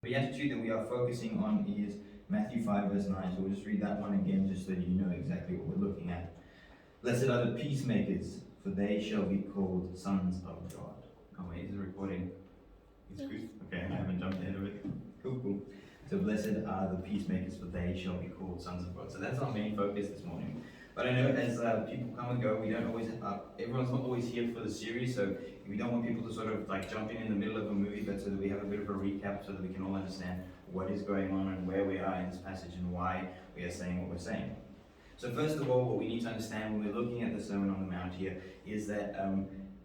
The attitude that we are focusing on is Matthew 5, verse 9. So we'll just read that one again just so you know exactly what we're looking at. Blessed are the peacemakers, for they shall be called sons of God. Oh, wait, is it recording? It's good. Okay, I haven't jumped ahead of it. Cool. So blessed are the peacemakers, for they shall be called sons of God. So that's our main focus this morning. But I know as people come and go, we don't always, everyone's not always here for the series, so we don't want people to sort of like jump in the middle of a movie, but so that we have a bit of a recap so that we can all understand what is going on and where we are in this passage and why we are saying what we're saying. So first of all, what we need to understand when we're looking at the Sermon on the Mount here is that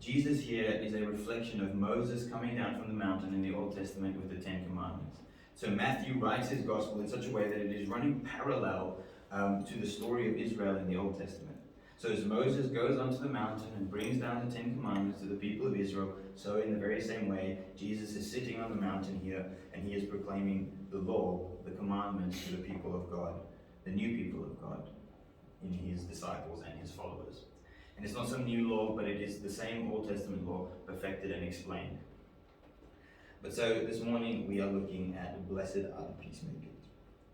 Jesus here is a reflection of Moses coming down from the mountain in the Old Testament with the Ten Commandments. So Matthew writes his gospel in such a way that it is running parallel to the story of Israel in the Old Testament. So as Moses goes onto the mountain and brings down the Ten Commandments to the people of Israel, so in the very same way, Jesus is sitting on the mountain here and he is proclaiming the law, the commandments to the people of God, the new people of God, in his disciples and his followers. And it's not some new law, but it is the same Old Testament law perfected and explained. But so this morning we are looking at blessed are the peacemakers,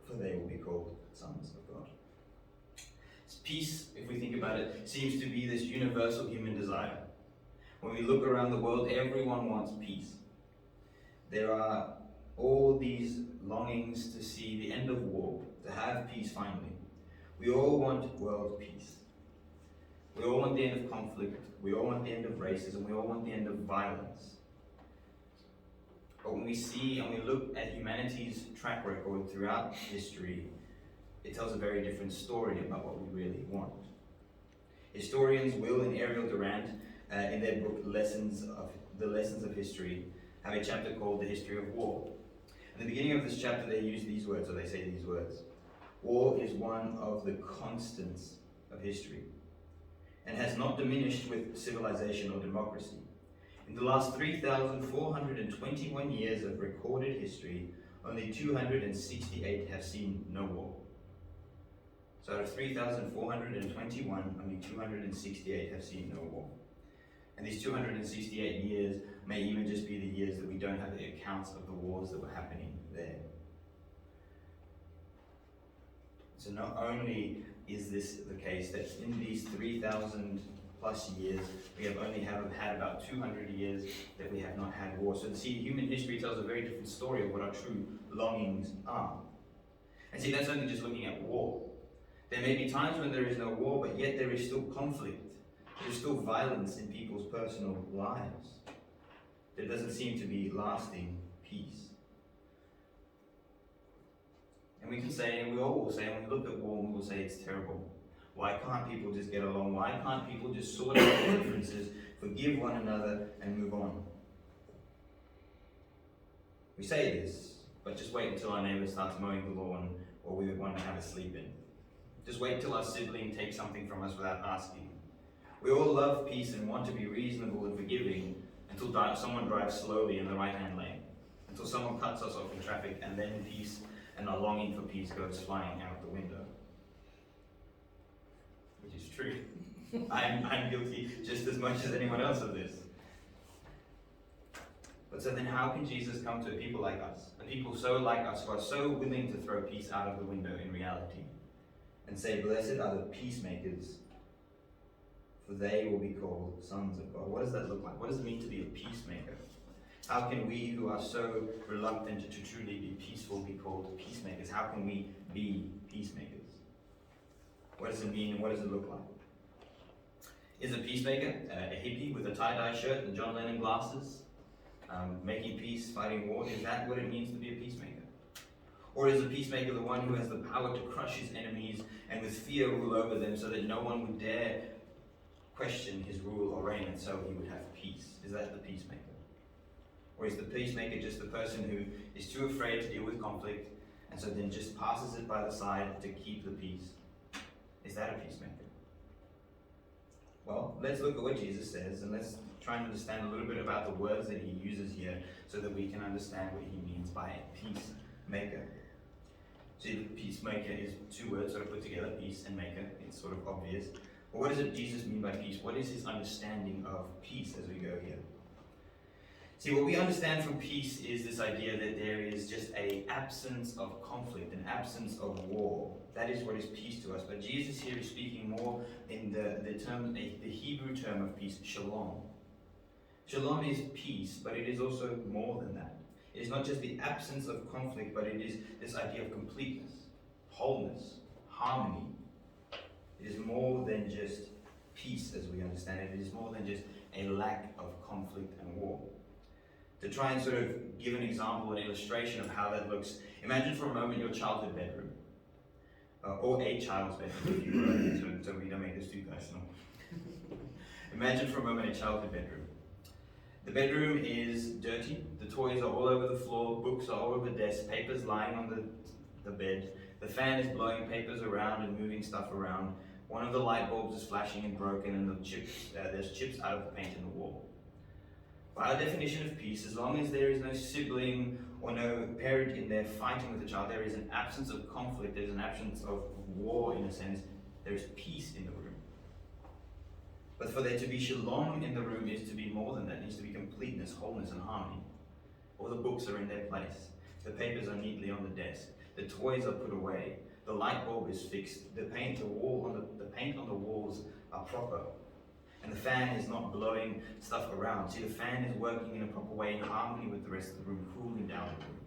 for they will be called sons of God. Peace, if we think about it, seems to be this universal human desire. When we look around the world, everyone wants peace. There are all these longings to see the end of war, to have peace finally. We all want world peace. We all want the end of conflict. We all want the end of racism. We all want the end of violence. But when we see and we look at humanity's track record throughout history, it tells a very different story about what we really want. Historians Will and Ariel Durant, in their book Lessons of History, have a chapter called The History of War. In the beginning of this chapter, they use these words, or they say these words: war is one of the constants of history and has not diminished with civilization or democracy. In the last 3,421 years of recorded history, only 268 have seen no war. So out of 3,421, only 268 have seen no war. And these 268 years may even just be the years that we don't have the accounts of the wars that were happening there. So not only is this the case that in these 3,000 plus years, we have only had about 200 years that we have not had war. So see, human history tells a very different story of what our true longings are. And see, that's only just looking at war. There may be times when there is no war, but yet there is still conflict. There is still violence in people's personal lives. There doesn't seem to be lasting peace. And we can say, and we all will say, when we look at war, we will say it's terrible. Why can't people just get along? Why can't people just sort out their differences, forgive one another, and move on? We say this, but just wait until our neighbour starts mowing the lawn, or we want to have a sleep in. Just wait till our sibling takes something from us without asking. We all love peace and want to be reasonable and forgiving until someone drives slowly in the right-hand lane, until someone cuts us off in traffic, and then peace and our longing for peace goes flying out the window. Which is true. I'm guilty just as much as anyone else of this. But so then how can Jesus come to people like us, and people so like us who are so willing to throw peace out of the window in reality, and say, blessed are the peacemakers, for they will be called sons of God? What does that look like? What does it mean to be a peacemaker? How can we who are so reluctant to truly be peaceful be called peacemakers? How can we be peacemakers? What does it mean and what does it look like? Is a peacemaker a hippie with a tie-dye shirt and John Lennon glasses, making peace, fighting war? Is that what it means to be a peacemaker? Or is a peacemaker the one who has the power to crush his enemies and with fear rule over them so that no one would dare question his rule or reign, and so he would have peace? Is that the peacemaker? Or is the peacemaker just the person who is too afraid to deal with conflict and so then just passes it by the side to keep the peace? Is that a peacemaker? Well, let's look at what Jesus says and let's try and understand a little bit about the words that he uses here so that we can understand what he means by a peacemaker. See, the peacemaker is two words sort of put together, peace and maker. It's sort of obvious. But what does Jesus mean by peace? What is his understanding of peace as we go here? See, what we understand from peace is this idea that there is just an absence of conflict, an absence of war. That is what is peace to us. But Jesus here is speaking more in the Hebrew term of peace, shalom. Shalom is peace, but it is also more than that. It is not just the absence of conflict, but it is this idea of completeness, wholeness, harmony. It is more than just peace as we understand it. It is more than just a lack of conflict and war. To try and sort of give an example, an illustration of how that looks, imagine for a moment your childhood bedroom. Or a child's bedroom, if you were, so we don't make this too personal. Imagine for a moment a childhood bedroom. The bedroom is dirty, the toys are all over the floor, books are all over the desk, papers lying on the bed, the fan is blowing papers around and moving stuff around, one of the light bulbs is flashing and broken, and there's chips out of the paint in the wall. By our definition of peace, as long as there is no sibling or no parent in there fighting with the child, there is an absence of conflict, there's an absence of war in a sense, there is peace in the room. But for there to be shalom in the room is to be more than that. It needs to be completeness, wholeness, and harmony. All the books are in their place. The papers are neatly on the desk. The toys are put away. The light bulb is fixed. The paint on the walls are proper. And the fan is not blowing stuff around. See, the fan is working in a proper way in harmony with the rest of the room, cooling down the room.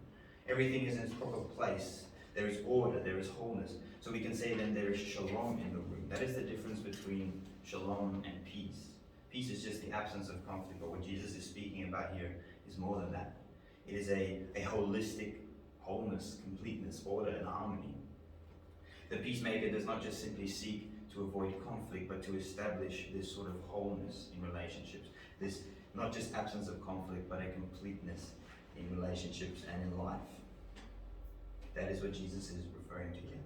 Everything is in its proper place. There is order, there is wholeness. So we can say then there is shalom in the room. That is the difference between shalom and peace. Peace is just the absence of conflict, but what Jesus is speaking about here is more than that. It is a holistic wholeness, completeness, order, and harmony. The peacemaker does not just simply seek to avoid conflict, but to establish this sort of wholeness in relationships. This not just absence of conflict, but a completeness in relationships and in life. That is what Jesus is referring to here.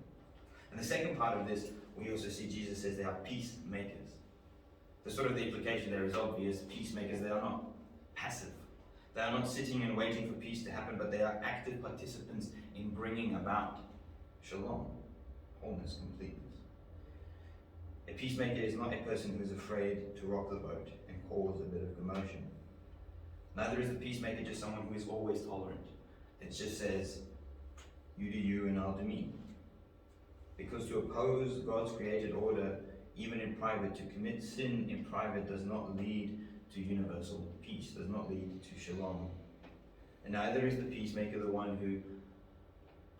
And the second part of this, we also see Jesus says they are peacemakers. The sort of the implication there is obvious. Peacemakers, they are not passive. They are not sitting and waiting for peace to happen, but they are active participants in bringing about shalom, wholeness, completeness. A peacemaker is not a person who is afraid to rock the boat and cause a bit of commotion. Neither is a peacemaker just someone who is always tolerant. It just says, you do you and I'll do me. Because to oppose God's created order, even in private, to commit sin in private does not lead to universal peace, does not lead to shalom. And neither is the peacemaker the one who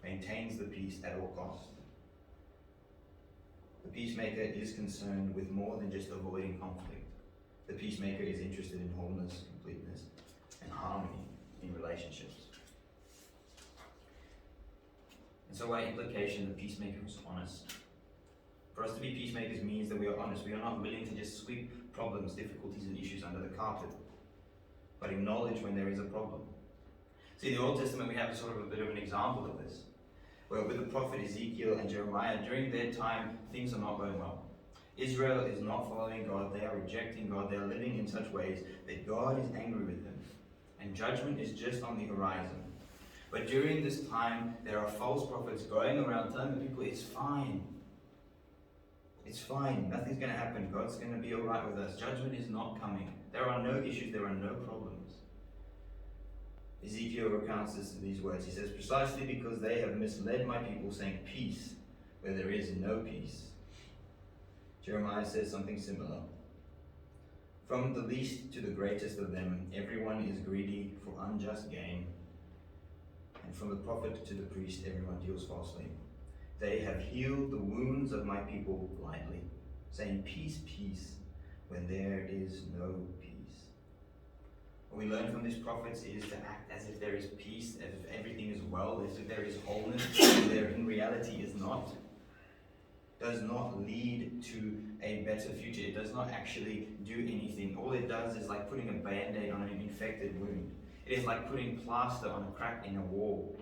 maintains the peace at all cost. The peacemaker is concerned with more than just avoiding conflict. The peacemaker is interested in wholeness, completeness, and harmony in relationships. And so by implication, the peacemaker is honest. For us to be peacemakers means that we are honest. We are not willing to just sweep problems, difficulties, and issues under the carpet, but acknowledge when there is a problem. See, in the Old Testament, we have sort of a bit of an example of this, where with the prophet Ezekiel and Jeremiah, during their time, things are not going well. Israel is not following God. They are rejecting God. They are living in such ways that God is angry with them, and judgment is just on the horizon. But during this time, there are false prophets going around telling the people, it's fine. It's fine. Nothing's going to happen. God's going to be all right with us. Judgment is not coming. There are no issues. There are no problems. Ezekiel recounts these words. He says, precisely because they have misled my people, saying peace where there is no peace. Jeremiah says something similar. From the least to the greatest of them, everyone is greedy for unjust gain. And from the prophet to the priest, everyone deals falsely. They have healed the wounds of my people lightly, saying peace, peace, when there is no peace. What we learn from these prophets is to act as if there is peace, as if everything is well, as if there is wholeness, and there in reality is not. Does not lead to a better future. It does not actually do anything. All it does is like putting a band-aid on an infected wound. It is like putting plaster on a crack in a wall.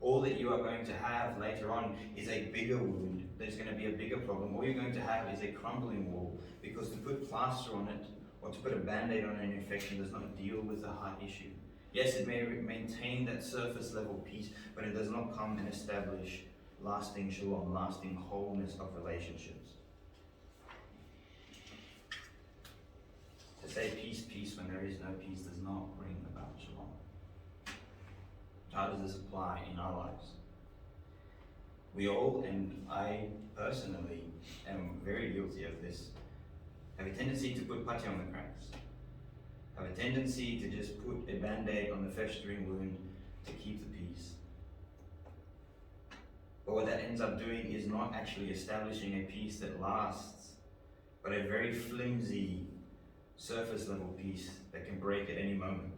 All that you are going to have later on is a bigger wound. There's going to be a bigger problem. All you're going to have is a crumbling wall, because to put plaster on it or to put a band-aid on an infection does not deal with the heart issue. Yes, it may maintain that surface level peace, but it does not come and establish lasting shalom, lasting wholeness of relationships. To say peace, peace when there is no peace does not bring about shalom. How does this apply in our lives? We all, and I personally am very guilty of this, have a tendency to put putty on the cracks. Have a tendency to just put a band-aid on the festering wound to keep the peace. But what that ends up doing is not actually establishing a peace that lasts, but a very flimsy, surface level peace that can break at any moment.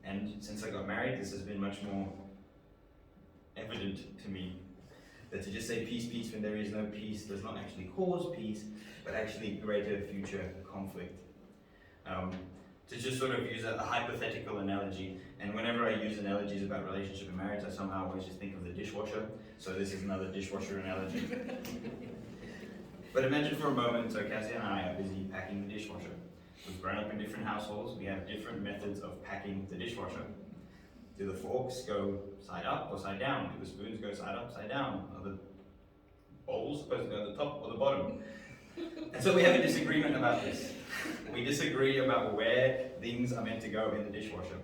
And since I got married, this has been much more evident to me that to just say peace, peace when there is no peace does not actually cause peace, but actually greater future conflict. To just sort of use a hypothetical analogy, and whenever I use analogies about relationship and marriage, I somehow always just think of the dishwasher, so this is another dishwasher analogy. But imagine for a moment, so Cassie and I are busy packing the dishwasher. We've grown up in different households, we have different methods of packing the dishwasher. Do the forks go side up or side down? Do the spoons go side up, side down? Are the bowls supposed to go at the top or the bottom? And so we have a disagreement about this. We disagree about where things are meant to go in the dishwasher.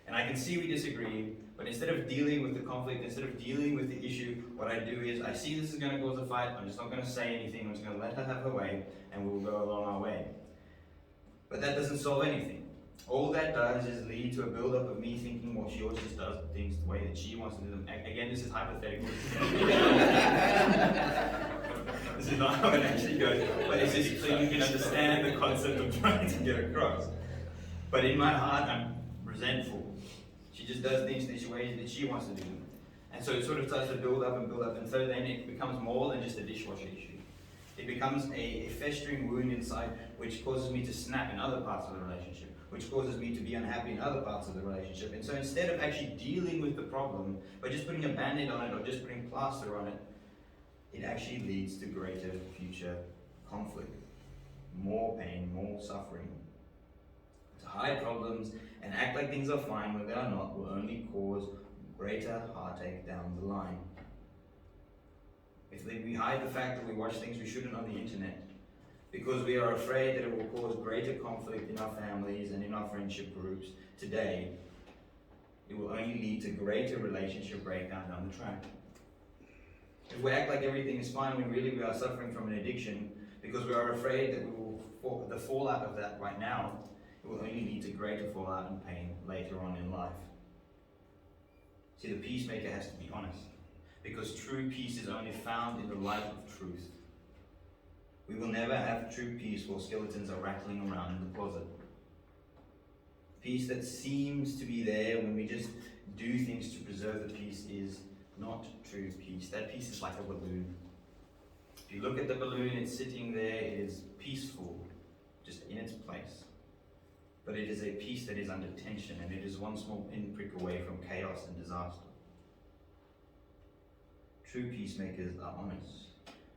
And I can see we disagree, but instead of dealing with the conflict, instead of dealing with the issue, what I do is I see this is going to cause a fight, I'm just not going to say anything, I'm just going to let her have her way, and we'll go along our way. But that doesn't solve anything. All that does is lead to a build-up of me thinking, well, she always just does things the way that she wants to do them. Again, this is hypothetical. This is not how it actually goes, but it's just so you can understand the concept of trying to get across. But in my heart, I'm resentful. She just does things the way that she wants to do them. And so it sort of starts to build up, and so then it becomes more than just a dishwasher issue. It becomes a festering wound inside, which causes me to snap in other parts of the relationship, which causes me to be unhappy in other parts of the relationship. And so instead of actually dealing with the problem by just putting a band-aid on it or just putting plaster on it, it actually leads to greater future conflict, more pain, more suffering. To hide problems and act like things are fine when they are not will only cause greater heartache down the line. If we hide the fact that we watch things we shouldn't on the internet because we are afraid that it will cause greater conflict in our families and in our friendship groups today, it will only lead to greater relationship breakdown down the track. If we act like everything is fine when really we are suffering from an addiction because we are afraid that the fallout of that right now, it will only lead to greater fallout and pain later on in life. See, the peacemaker has to be honest, because true peace is only found in the light of truth. We will never have true peace while skeletons are rattling around in the closet. Peace that seems to be there when we just do things to preserve the peace is not true peace. That peace is like a balloon. If you look at the balloon, it's sitting there, it is peaceful, just in its place. But it is a peace that is under tension, and it is one small pinprick away from chaos and disaster. True peacemakers are honest,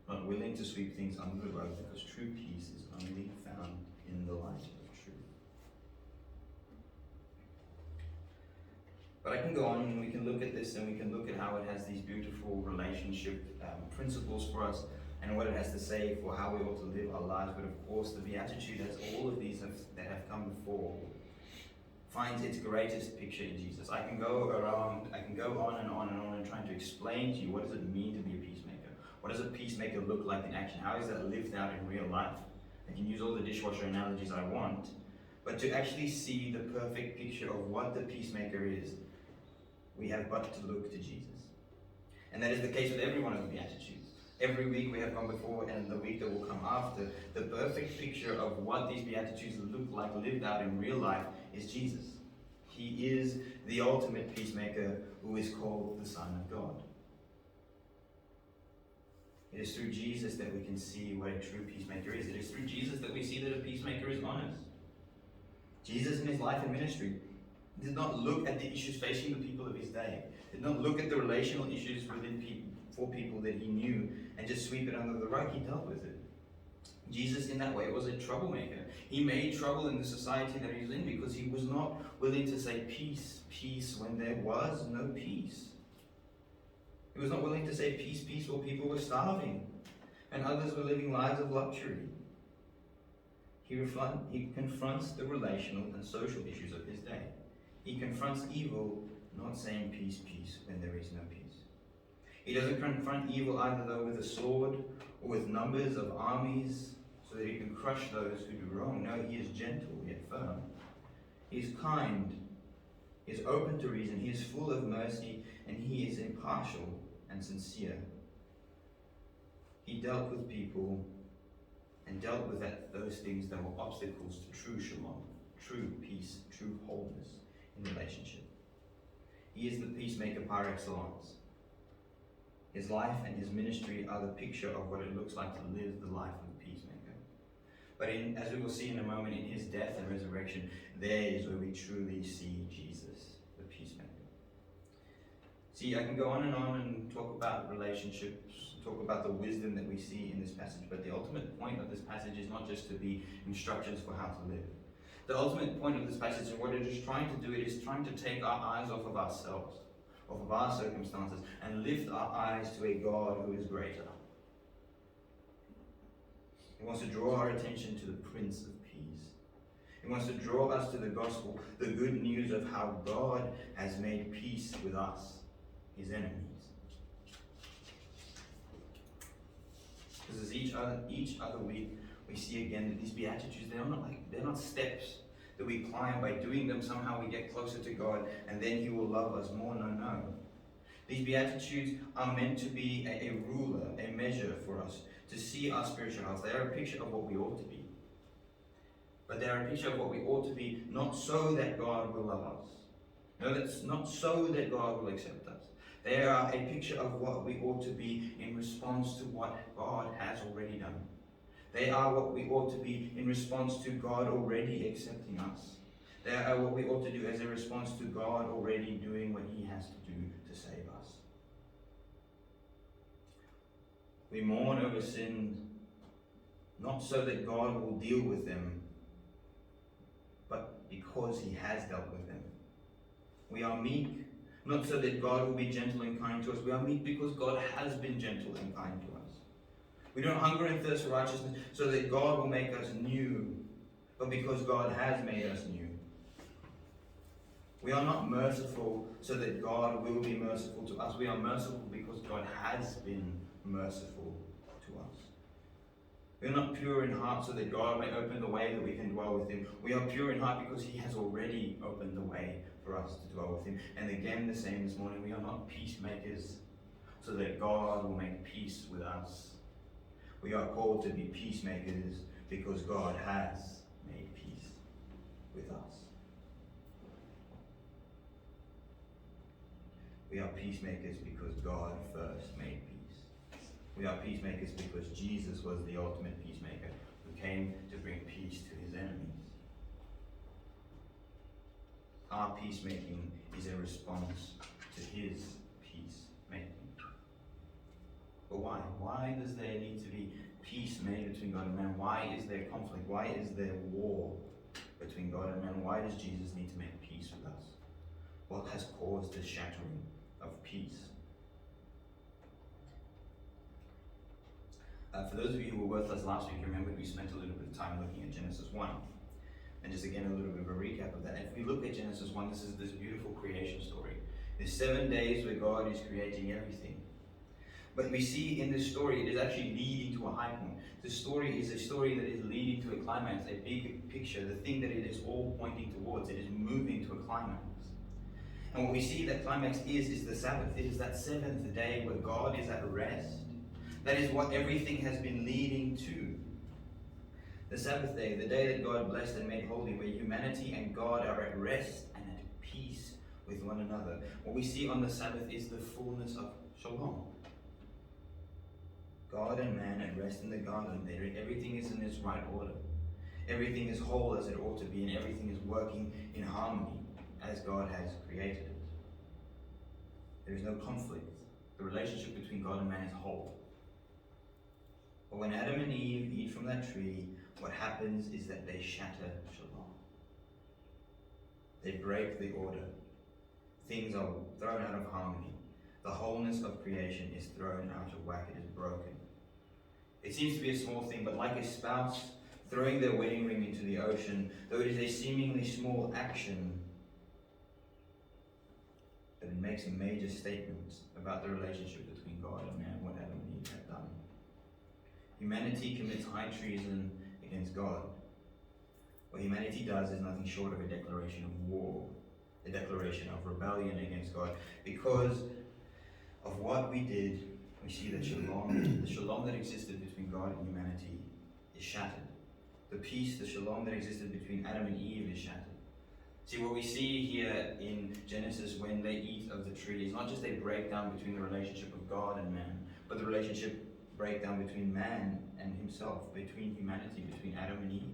not willing to sweep things under the rug, because true peace is only found in the light of truth. But I can go on and we can look at this and we can look at how it has these beautiful relationship principles for us and what it has to say for how we ought to live our lives. But of course, the Beatitude, as all of these that have come before, finds its greatest picture in Jesus. I can go on and on and on and trying to explain to you what does it mean to be a peacemaker? What does a peacemaker look like in action? How is that lived out in real life? I can use all the dishwasher analogies I want, but to actually see the perfect picture of what the peacemaker is, we have but to look to Jesus. And that is the case with every one of the Beatitudes. Every week we have gone before and the week that will come after, the perfect picture of what these Beatitudes look like lived out in real life is Jesus. He is the ultimate peacemaker who is called the Son of God. It is through Jesus that we can see what a true peacemaker is. It is through Jesus that we see that a peacemaker is honest. Jesus in his life and ministry did not look at the issues facing the people of his day, did not look at the relational issues within for people that he knew and just sweep it under the rug. He dealt with it. Jesus in that way was a troublemaker. He made trouble in the society that he was in because he was not willing to say peace, peace when there was no peace. He was not willing to say peace, peace while people were starving and others were living lives of luxury. He confronts the relational and social issues of his day. He confronts evil, not saying peace, peace, when there is no peace. He doesn't confront evil either, though, with a sword or with numbers of armies so that he can crush those who do wrong. No, he is gentle yet firm. He is kind. He is open to reason. He is full of mercy, and he is impartial and sincere. He dealt with people and dealt with those things that were obstacles to true shalom, true peace, true wholeness in relationship. He is the peacemaker par excellence. His life and his ministry are the picture of what it looks like to live the life of a peacemaker. But as we will see in a moment, in his death and resurrection, there is where we truly see Jesus, the peacemaker. See, I can go on and talk about relationships, talk about the wisdom that we see in this passage, but the ultimate point of this passage is not just to be instructions for how to live. The ultimate point of this passage, and what it is trying to do, it is trying to take our eyes off of ourselves, off of our circumstances, and lift our eyes to a God who is greater. He wants to draw our attention to the Prince of Peace. He wants to draw us to the gospel, the good news of how God has made peace with us, his enemies. Because as each other week, we see again that these Beatitudes, they're not steps that we climb. By doing them, somehow we get closer to God, and then he will love us more. No. These Beatitudes are meant to be a ruler, a measure for us, to see our spiritual health. They are a picture of what we ought to be. But they are a picture of what we ought to be, not so that God will love us. No, that's not so that God will accept us. They are a picture of what we ought to be in response to what God has already done. They are what we ought to be in response to God already accepting us. They are what we ought to do as a response to God already doing what he has to do to save us. We mourn over sin, not so that God will deal with them, but because he has dealt with them. We are meek, not so that God will be gentle and kind to us. We are meek because God has been gentle and kind to us. We don't hunger and thirst for righteousness so that God will make us new, but because God has made us new. We are not merciful so that God will be merciful to us. We are merciful because God has been merciful to us. We are not pure in heart so that God may open the way that we can dwell with him. We are pure in heart because he has already opened the way for us to dwell with him. And again, the same this morning, we are not peacemakers so that God will make peace with us. We are called to be peacemakers because God has made peace with us. We are peacemakers because God first made peace. We are peacemakers because Jesus was the ultimate peacemaker who came to bring peace to his enemies. Our peacemaking is a response to his peacemaking. But why? Why does there need to be peace made between God and man? Why is there conflict? Why is there war between God and man? Why does Jesus need to make peace with us? What has caused this shattering of peace? For those of you who were with us last week, remember we spent a little bit of time looking at Genesis 1. And just again, a little bit of a recap of that. If we look at Genesis 1, this is this beautiful creation story. There's 7 days where God is creating everything. But we see in this story, it is actually leading to a high point. This story is a story that is leading to a climax, a big picture, the thing that it is all pointing towards. It is moving to a climax. And what we see that climax is the Sabbath. It is that 7th day where God is at rest. That is what everything has been leading to. The Sabbath day, the day that God blessed and made holy, where humanity and God are at rest and at peace with one another. What we see on the Sabbath is the fullness of shalom. God and man at rest in the garden. Everything is in its right order. Everything is whole as it ought to be, and everything is working in harmony as God has created it. There is no conflict. The relationship between God and man is whole. But when Adam and Eve eat from that tree, what happens is that they shatter shalom. They break the order. Things are thrown out of harmony. The wholeness of creation is thrown out of whack. It is broken. It seems to be a small thing, but like a spouse throwing their wedding ring into the ocean, though it is a seemingly small action, but it makes a major statement about the relationship between God and man, what Adam and Eve had done. Humanity commits high treason against God. What humanity does is nothing short of a declaration of war, a declaration of rebellion against God. Because of what we did, we see that the shalom that existed between God and humanity is shattered. The peace, the shalom that existed between Adam and Eve is shattered. See, what we see here in Genesis when they eat of the tree is not just a breakdown between the relationship of God and man, but the relationship breakdown between man and himself, between humanity, between Adam and Eve.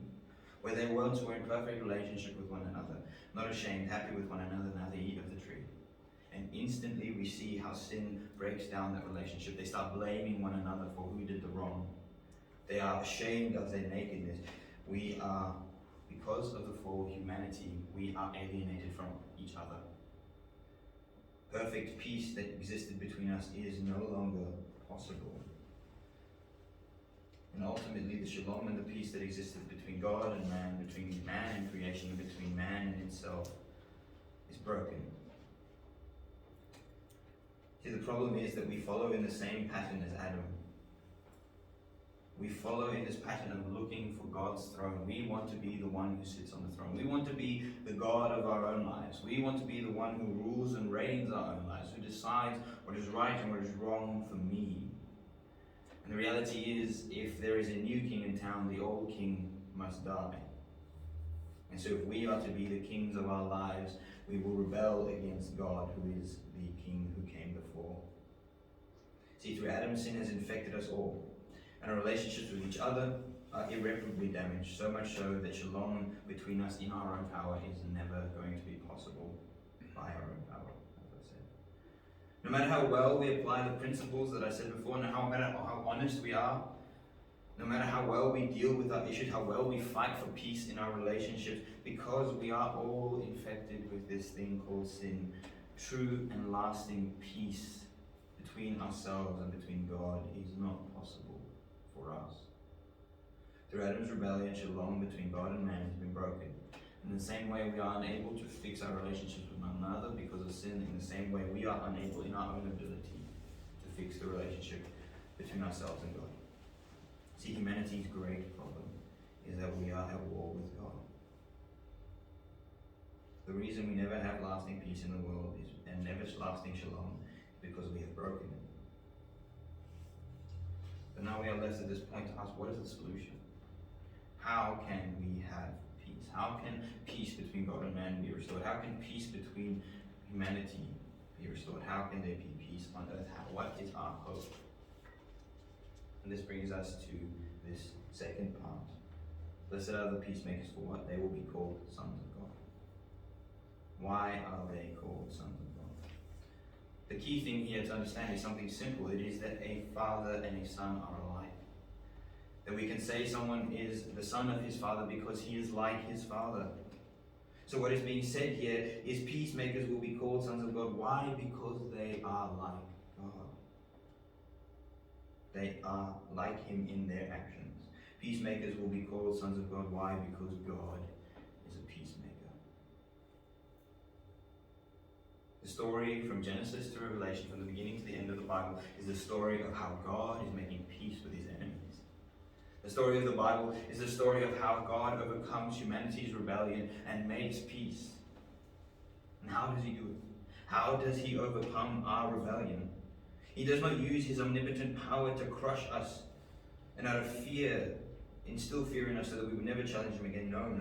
Where they once were in perfect relationship with one another, not ashamed, happy with one another, now they eat of the tree. And instantly we see how sin breaks down that relationship. They start blaming one another for who did the wrong. They are ashamed of their nakedness. We are, because of the fall, humanity, we are alienated from each other. Perfect peace that existed between us is no longer possible. And ultimately, the shalom and the peace that existed between God and man, between man and creation, between man and itself, is broken. See, the problem is that we follow in the same pattern as Adam. We follow in this pattern of looking for God's throne. We want to be the one who sits on the throne. We want to be the God of our own lives. We want to be the one who rules and reigns our own lives, who decides what is right and what is wrong for me. And the reality is, if there is a new king in town, the old king must die. And so if we are to be the kings of our lives, we will rebel against God, who is the king who came before. See, through Adam, sin has infected us all. And our relationships with each other are irreparably damaged, so much so that shalom between us in our own power is never going to be possible by our own power, as I said. No matter how well we apply the principles that I said before, no matter how honest we are, no matter how well we deal with our issues, how well we fight for peace in our relationships, because we are all infected with this thing called sin, true and lasting peace between ourselves and between God is not possible for us. Through Adam's rebellion, shalom between God and man has been broken. In the same way we are unable to fix our relationships with one another because of sin, in the same way we are unable in our own ability to fix the relationship between ourselves and God. See, humanity's great problem is that we are at war with God. The reason we never have lasting peace in the world and never lasting shalom is because we have broken it. But now we are left at this point to ask, what is the solution? How can we have peace? How can peace between God and man be restored? How can peace between humanity be restored? How can there be peace on earth? What is our hope? And this brings us to this second part. Blessed are the peacemakers, for what? They will be called sons of God. Why are they called sons of God? The key thing here to understand is something simple. It is that a father and a son are alike. That we can say someone is the son of his father because he is like his father. So what is being said here is peacemakers will be called sons of God. Why? Because they are like God. They are like him in their actions. Peacemakers will be called sons of God. Why? Because God is a peacemaker. The story from Genesis to Revelation, from the beginning to the end of the Bible, is the story of how God is making peace with his enemies. The story of the Bible is the story of how God overcomes humanity's rebellion and makes peace. And how does he do it? How does he overcome our rebellion? He does not use his omnipotent power to crush us and out of fear, instill fear in us so that we would never challenge him again. No.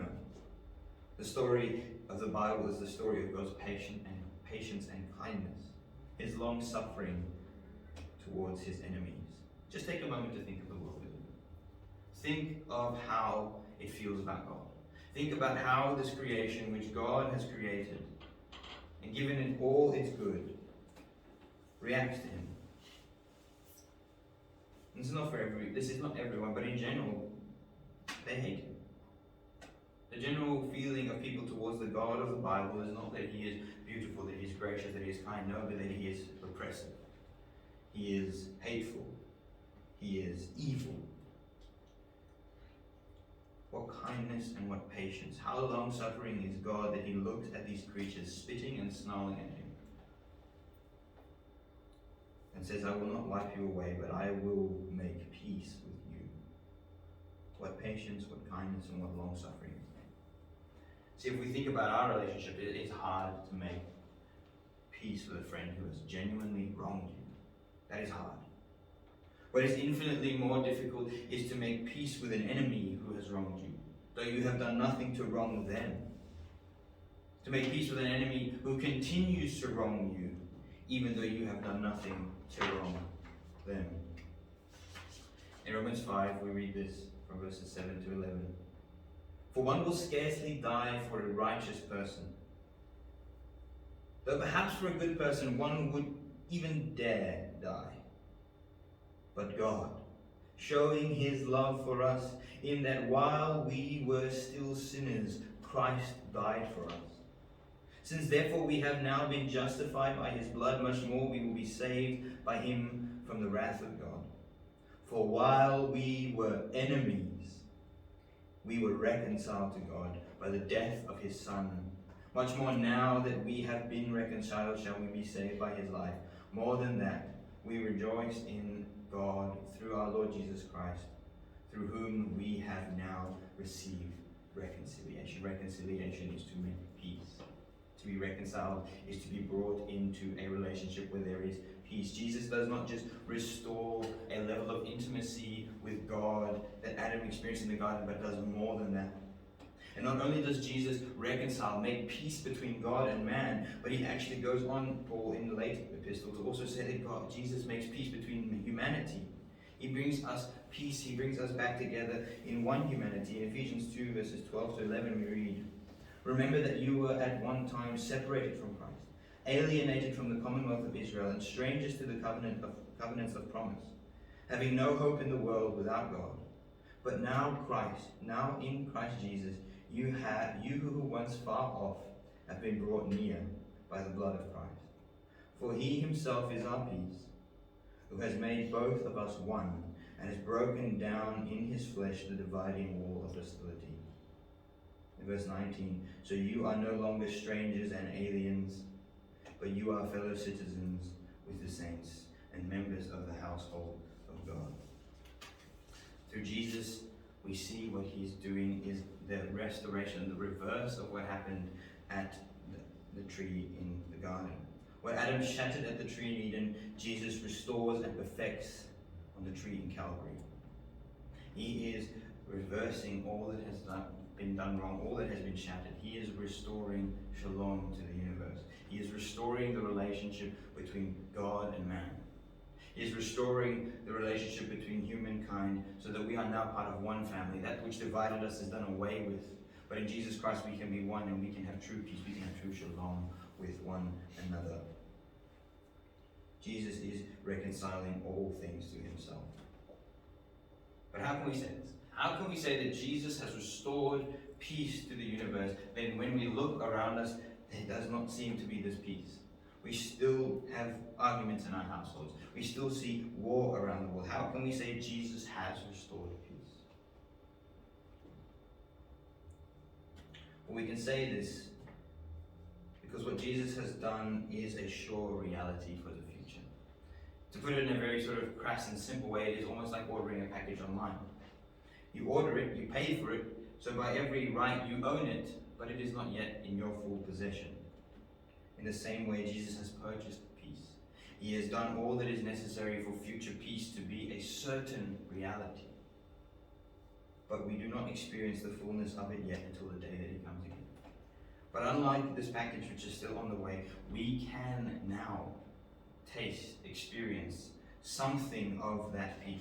The story of the Bible is the story of God's patience and kindness, his long suffering towards his enemies. Just take a moment to think of the world we live in. Think of how it feels about God. Think about how this creation, which God has created and given it all its good, reacts to him. This is not everyone, but in general, they hate him. The general feeling of people towards the God of the Bible is not that he is beautiful, that he is gracious, that he is kind, no, but that he is oppressive. He is hateful. He is evil. What kindness and what patience. How long-suffering is God that he looked at these creatures spitting and snarling at him and says, I will not wipe you away, but I will make peace with you. What patience, what kindness, and what long-suffering. See, if we think about our relationship, it is hard to make peace with a friend who has genuinely wronged you. That is hard. What is infinitely more difficult is to make peace with an enemy who has wronged you, though you have done nothing to wrong them. To make peace with an enemy who continues to wrong you, even though you have done nothing to wrong them. In Romans 5, we read this from verses 7 to 11. For one will scarcely die for a righteous person, though perhaps for a good person one would even dare die. But God, showing his love for us, in that while we were still sinners, Christ died for us. Since therefore we have now been justified by his blood, much more we will be saved by him from the wrath of God. For while we were enemies, we were reconciled to God by the death of his Son. Much more now that we have been reconciled, shall we be saved by his life. More than that, we rejoice in God through our Lord Jesus Christ, through whom we have now received reconciliation. Reconciliation is to make peace. To be reconciled is to be brought into a relationship where there is peace. Jesus does not just restore a level of intimacy with God that Adam experienced in the garden, but does more than that. And not only does Jesus reconcile, make peace between God and man, but he actually goes on, Paul in the later epistle, to also say that Jesus makes peace between humanity. He brings us peace, he brings us back together in one humanity. In Ephesians 2 verses 12 to 11 we read, remember that you were at one time separated from Christ, alienated from the commonwealth of Israel, and strangers to the covenants of promise, having no hope in the world without God. But now in Christ Jesus, you who were once far off have been brought near by the blood of Christ. For he himself is our peace, who has made both of us one, and has broken down in his flesh the dividing wall of hostility. In verse 19, so you are no longer strangers and aliens, but you are fellow citizens with the saints and members of the household of God. Through Jesus, we see what he's doing is the restoration, the reverse of what happened at the tree in the garden. What Adam shattered at the tree in Eden, Jesus restores and perfects on the tree in Calvary. He is reversing all that has been done wrong, all that has been shattered. He is restoring shalom to the universe. He is restoring the relationship between God and man. He is restoring the relationship between humankind so that we are now part of one family. That which divided us is done away with. But in Jesus Christ we can be one, and we can have true peace, we can have true shalom with one another. Jesus is reconciling all things to himself. But how can we say this? How can we say that Jesus has restored peace to the universe, then when we look around us, there does not seem to be this peace? We still have arguments in our households. We still see war around the world. How can we say Jesus has restored peace? Well, we can say this because what Jesus has done is a sure reality for the future. To put it in a very sort of crass and simple way, it is almost like ordering a package online. You order it, you pay for it, so by every right you own it, but it is not yet in your full possession. In the same way, Jesus has purchased peace. He has done all that is necessary for future peace to be a certain reality. But we do not experience the fullness of it yet until the day that he comes again. But unlike this package which is still on the way, we can now taste, experience something of that peace.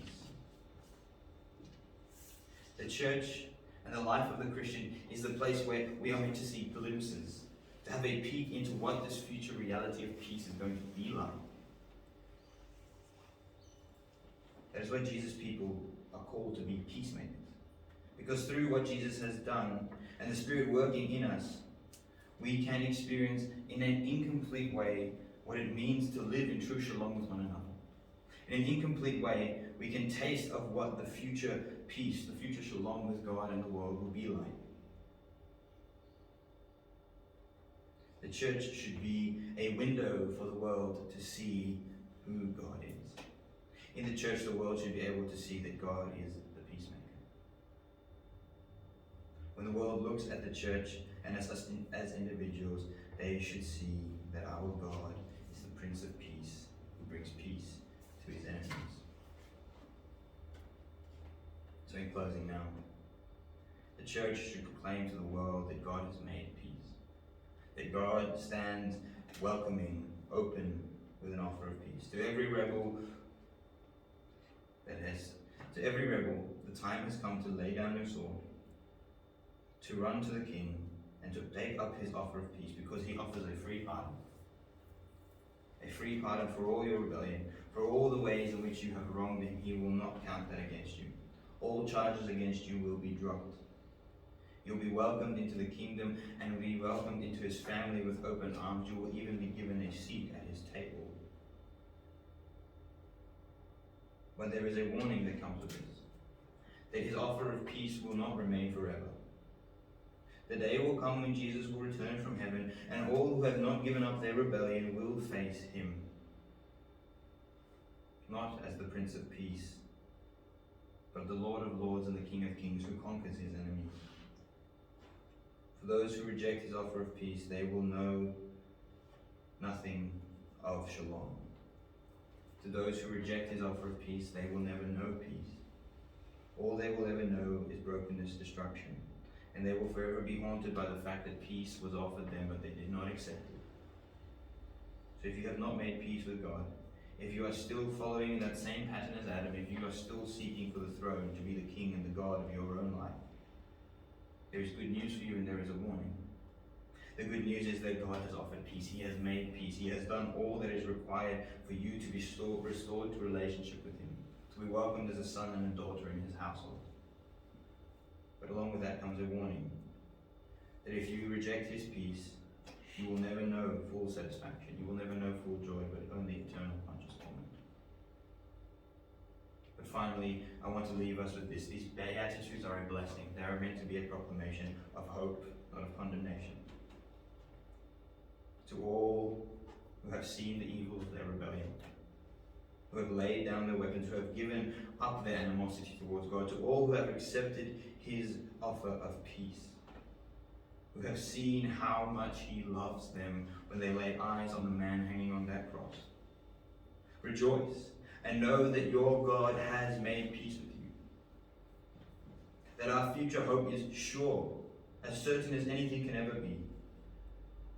The church and the life of the Christian is the place where we are meant to see glimpses, to have a peek into what this future reality of peace is going to be like. That is why Jesus' people are called to be peacemakers. Because through what Jesus has done and the Spirit working in us, we can experience in an incomplete way what it means to live in true shalom with one another. In an incomplete way, we can taste of what the future peace, the future shalom with God and the world will be like. The church should be a window for the world to see who God is. In the church, the world should be able to see that God is the peacemaker. When the world looks at the church and as us as individuals, they should see that our God is the Prince of Peace who brings peace to his enemies. So in closing now, the church should proclaim to the world that God has made peace, that God stands welcoming, open with an offer of peace. To every rebel, the time has come to lay down your sword, to run to the King, and to take up his offer of peace, because he offers a free pardon. A free pardon for all your rebellion, for all the ways in which you have wronged him. He will not count that against you. All charges against you will be dropped. You'll be welcomed into the kingdom and will be welcomed into his family with open arms. You will even be given a seat at his table. But there is a warning that comes with this, that his offer of peace will not remain forever. The day will come when Jesus will return from heaven, and all who have not given up their rebellion will face him, not as the Prince of Peace, but the Lord of Lords and the King of Kings, who conquers his enemies. For those who reject his offer of peace, they will know nothing of shalom. To those who reject his offer of peace, they will never know peace. All they will ever know is brokenness, destruction, and they will forever be haunted by the fact that peace was offered them, but they did not accept it. So if you have not made peace with God, if you are still following that same pattern as Adam, if you are still seeking for the throne to be the king and the God of your own life, there is good news for you and there is a warning. The good news is that God has offered peace. He has made peace. He has done all that is required for you to be restored to relationship with him, to be welcomed as a son and a daughter in his household. But along with that comes a warning that if you reject his peace, you will never know full satisfaction. You will never know full joy, but only eternal conscious torment. But finally, I want to leave us with this. These Beatitudes are a blessing. They are meant to be a proclamation of hope, not of condemnation. To all who have seen the evils of their rebellion, who have laid down their weapons, who have given up their animosity towards God, to all who have accepted his offer of peace, who have seen how much he loves them when they lay eyes on the man hanging on that cross. Rejoice and know that your God has made peace with you. That our future hope is sure, as certain as anything can ever be.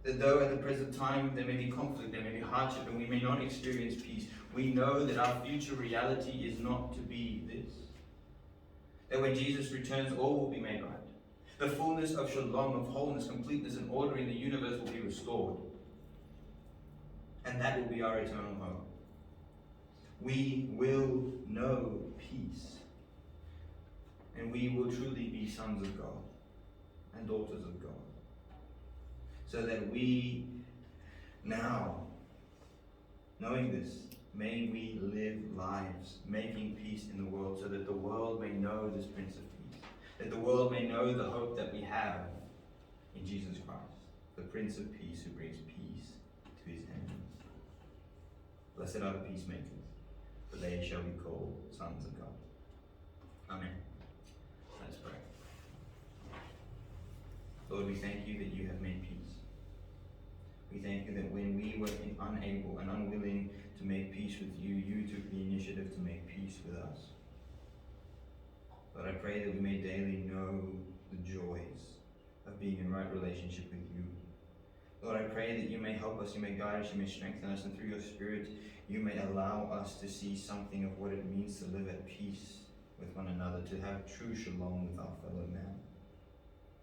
That though at the present time there may be conflict, there may be hardship, and we may not experience peace, we know that our future reality is not to be this. That when Jesus returns, all will be made right. The fullness of shalom, of wholeness, completeness, and order in the universe will be restored. And that will be our eternal home. We will know peace. And we will truly be sons of God and daughters of God. So that we now, knowing this, may we live lives making peace in the world, so that the world may know this Prince of Peace, that the world may know the hope that we have in Jesus Christ, the Prince of Peace who brings peace to his enemies. Blessed are the peacemakers, for they shall be called sons of God. Amen. Let's pray. Lord, we thank you that you have made peace. We thank you that when we were unable and unwilling to make peace with you, you took the initiative to make peace with us. Lord, I pray that we may daily know the joys of being in right relationship with you. Lord, I pray that you may help us, you may guide us, you may strengthen us, and through your Spirit, you may allow us to see something of what it means to live at peace with one another, to have true shalom with our fellow man.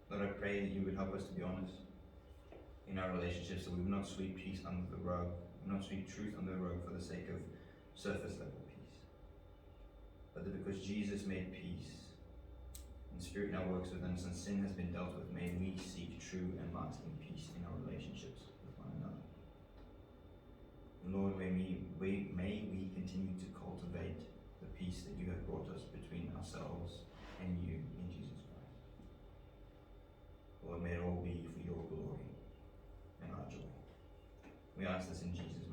Lord, I pray that you would help us to be honest in our relationships, that we will not sweep peace under the rug, we will not sweep truth under the rug for the sake of surface level peace. But that because Jesus made peace, and Spirit now works within us, and sin has been dealt with, may we seek true and lasting peace in our relationships with one another. And Lord, may may we continue to cultivate the peace that you have brought us between ourselves and you in Jesus Christ. Lord, may it all be for your glory and our joy. We ask this in Jesus'